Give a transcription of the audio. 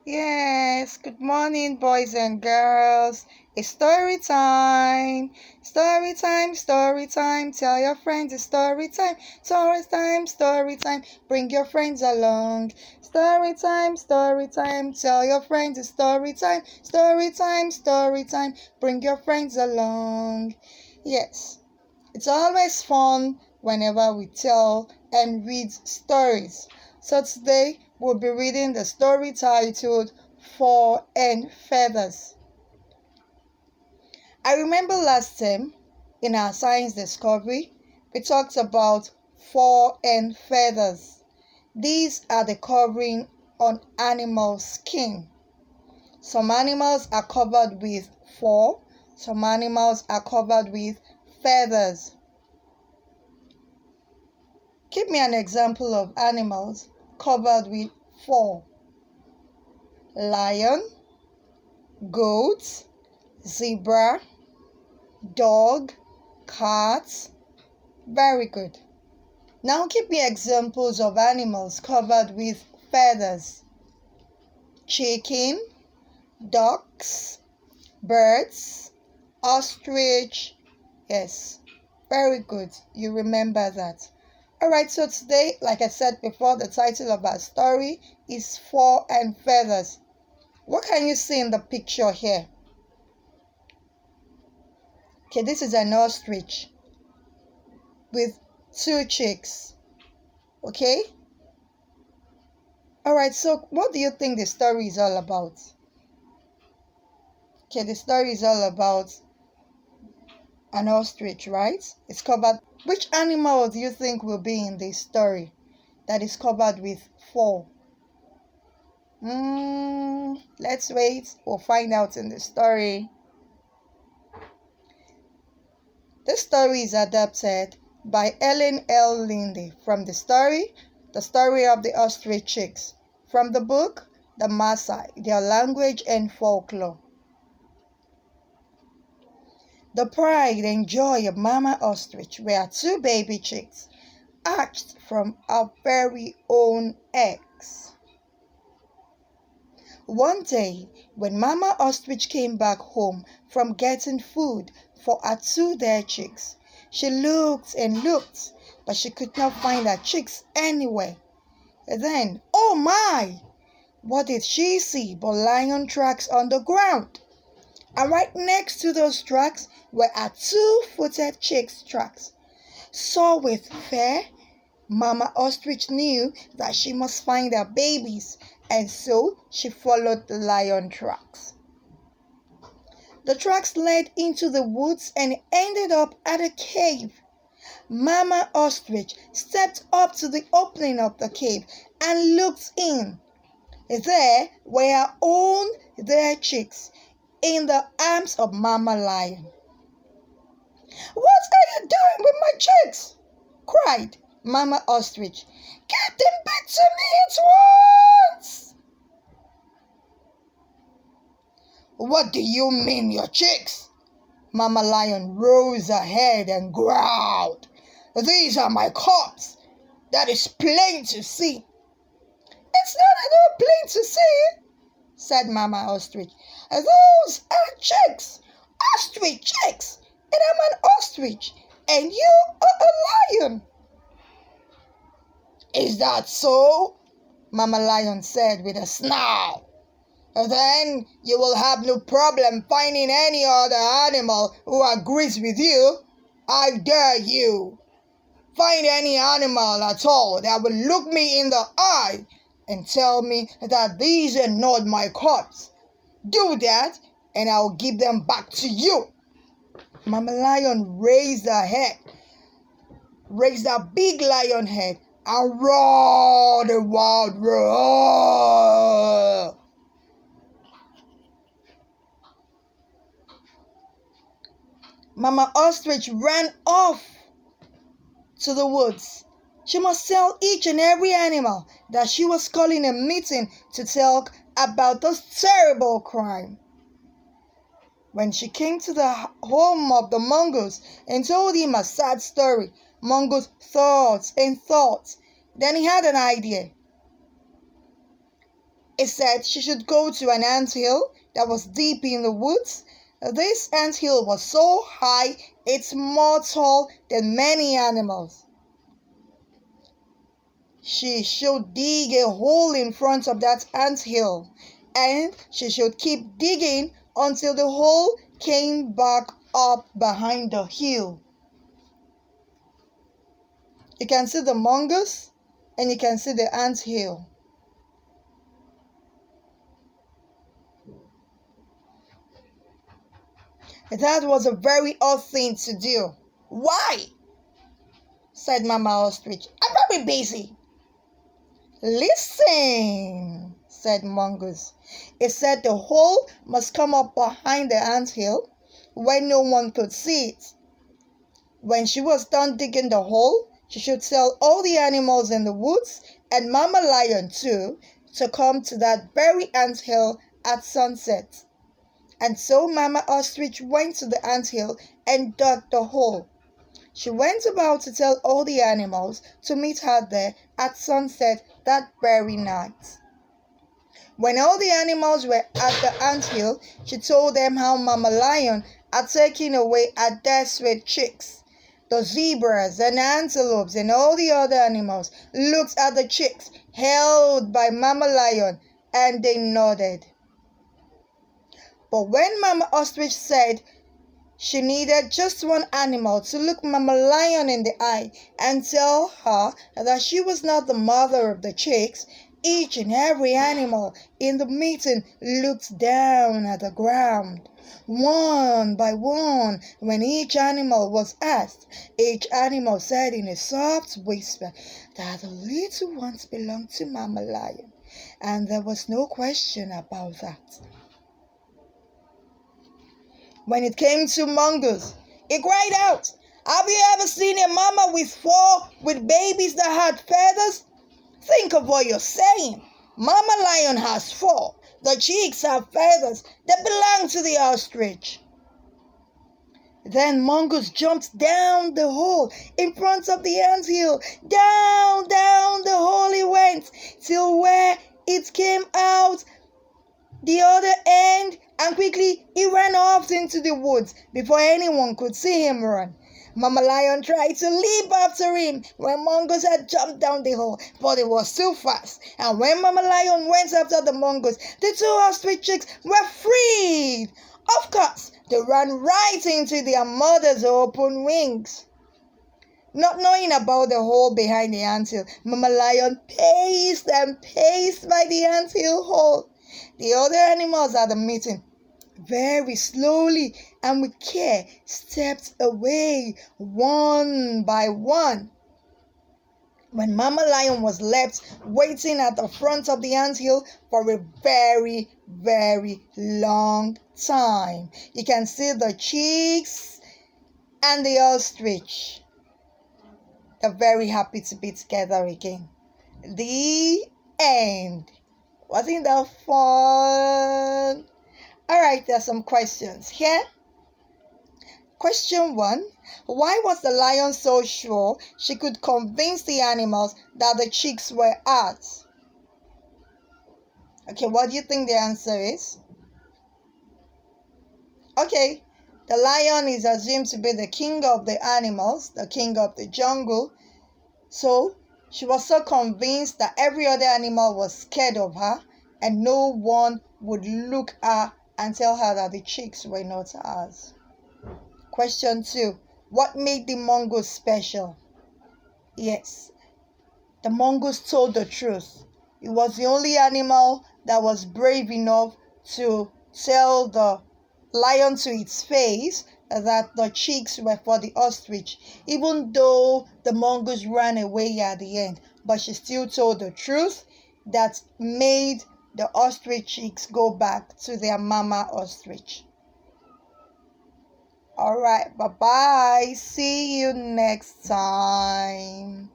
Yes, good morning, boys and girls. It's story time. Story time, story time. Tell your friends it's story time. Story time, story time. Bring your friends along. Story time, story time. Tell your friends it's story time. Story time, story time. Bring your friends along. Yes, it's always fun whenever we tell and read stories. So today we'll be reading the story titled Four and Feathers. I remember last time in our science discovery, we talked about fur and feathers. These are the covering on animal skin. Some animals are covered with fur, some animals are covered with feathers. Give me an example of animals covered with fur. Lion, goat, zebra, dog, cat. Very good. Now give me examples of animals covered with feathers. Chicken, ducks, birds, ostrich. Yes, very good. You remember that. Alright, so today, like I said before, the title of our story is Fur and Feathers. What can you see in the picture here? Okay, this is an ostrich with two chicks. Okay? Alright, so what do you think the story is all about? Okay, the story is all about an ostrich, right? It's covered. Which animal do you think will be in this story that is covered with fur? Let's wait. We'll find out in the story. This story is adapted by Ellen L. Lindy from The Story of the Ostrich Chicks, from the book The Maasai, Their Language and Folklore. The pride and joy of Mama Ostrich were two baby chicks hatched from our very own eggs. One day, when Mama Ostrich came back home from getting food for her two dead chicks, she looked and looked, but she could not find her chicks anywhere. Then, oh my! What did she see but lion tracks on the ground? And right next to those tracks were her two-footed chicks' tracks. So with fear, Mama Ostrich knew that she must find her babies, and so she followed the lion tracks. The tracks led into the woods and ended up at a cave. Mama Ostrich stepped up to the opening of the cave and looked in. There were her own dear chicks in the arms of Mama Lion. "What are you doing with my chicks?" cried Mama Ostrich. "Get them back to me at once!" "What do you mean, your chicks?" Mama Lion rose her head and growled. "These are my cubs. That is plain to see." "It's not at all plain to see," said Mama Ostrich. "Those are chicks, ostrich chicks, and I'm an ostrich, and you are a lion." "Is that so?" Mama Lion said with a snarl. "Then you will have no problem finding any other animal who agrees with you. I dare you. Find any animal at all that will look me in the eye and tell me that these are not my cubs. Do that, and I'll give them back to you." Mama Lion raised her big lion head, and roared a wild roar. Mama Ostrich ran off to the woods. She must tell each and every animal that she was calling a meeting to talk about this terrible crime. When she came to the home of the mongoose and told him a sad story, Mongoose thought and thought. Then he had an idea. It said she should go to an anthill that was deep in the woods. This anthill was so high it's more tall than many animals. She should dig a hole in front of that anthill, and she should keep digging until the hole came back up behind the hill. You can see the mongoose and you can see the anthill. That was a very odd thing to do. Why? Said Mama Ostrich. I'm very busy. Listen, said Mongoose. It said the hole must come up behind the anthill where no one could see it. When she was done digging the hole, she should tell all the animals in the woods and Mama Lion too to come to that very anthill at sunset. And so Mama Ostrich went to the anthill and dug the hole. She went about to tell all the animals to meet her there at sunset that very night. When all the animals were at the anthill, she told them how Mama Lion had taken away her dead sweet chicks. The zebras and antelopes and all the other animals looked at the chicks held by Mama Lion and they nodded. But when Mama Ostrich said she needed just one animal to look Mama Lion in the eye and tell her that she was not the mother of the chicks, each and every animal in the meeting looked down at the ground. One by one, when each animal was asked, each animal said in a soft whisper that the little ones belonged to Mama Lion, and there was no question about that. When it came to Mongoose, he cried out, "Have you ever seen a mama with babies that had feathers? Think of what you're saying. Mama Lion has 4. The chicks have feathers that belong to the ostrich." Then Mongoose jumped down the hole in front of the anthill. Down the hole he went till where it came out the other end, and quickly he ran off into the woods before anyone could see him run. Mama Lion tried to leap after him when Mongoose had jumped down the hole, but it was too fast. And when Mama Lion went after the Mongoose, the 2 ostrich chicks were freed. Of course, they ran right into their mother's open wings. Not knowing about the hole behind the anthill, Mama Lion paced and paced by the anthill hole. The other animals at the meeting very slowly and with care stepped away one by one. When Mama Lion was left waiting at the front of the anthill for a very, very long time, you can see the chicks and the ostrich. They're very happy to be together again. The end. Wasn't that fun? Alright, there's some questions here. Question 1. Why was the lion so sure she could convince the animals that the chicks were ours? Okay, what do you think the answer is? Okay, the lion is assumed to be the king of the animals, the king of the jungle. So, she was so convinced that every other animal was scared of her and no one would look at her and tell her that the chicks were not hers. Question 2. What made the mongoose special? Yes, the mongoose told the truth. It was the only animal that was brave enough to tell the lion to its face that the chicks were for the ostrich, even though the mongoose ran away at the end. But she still told the truth that made the ostrich chicks go back to their mama ostrich. Alright, bye-bye. See you next time.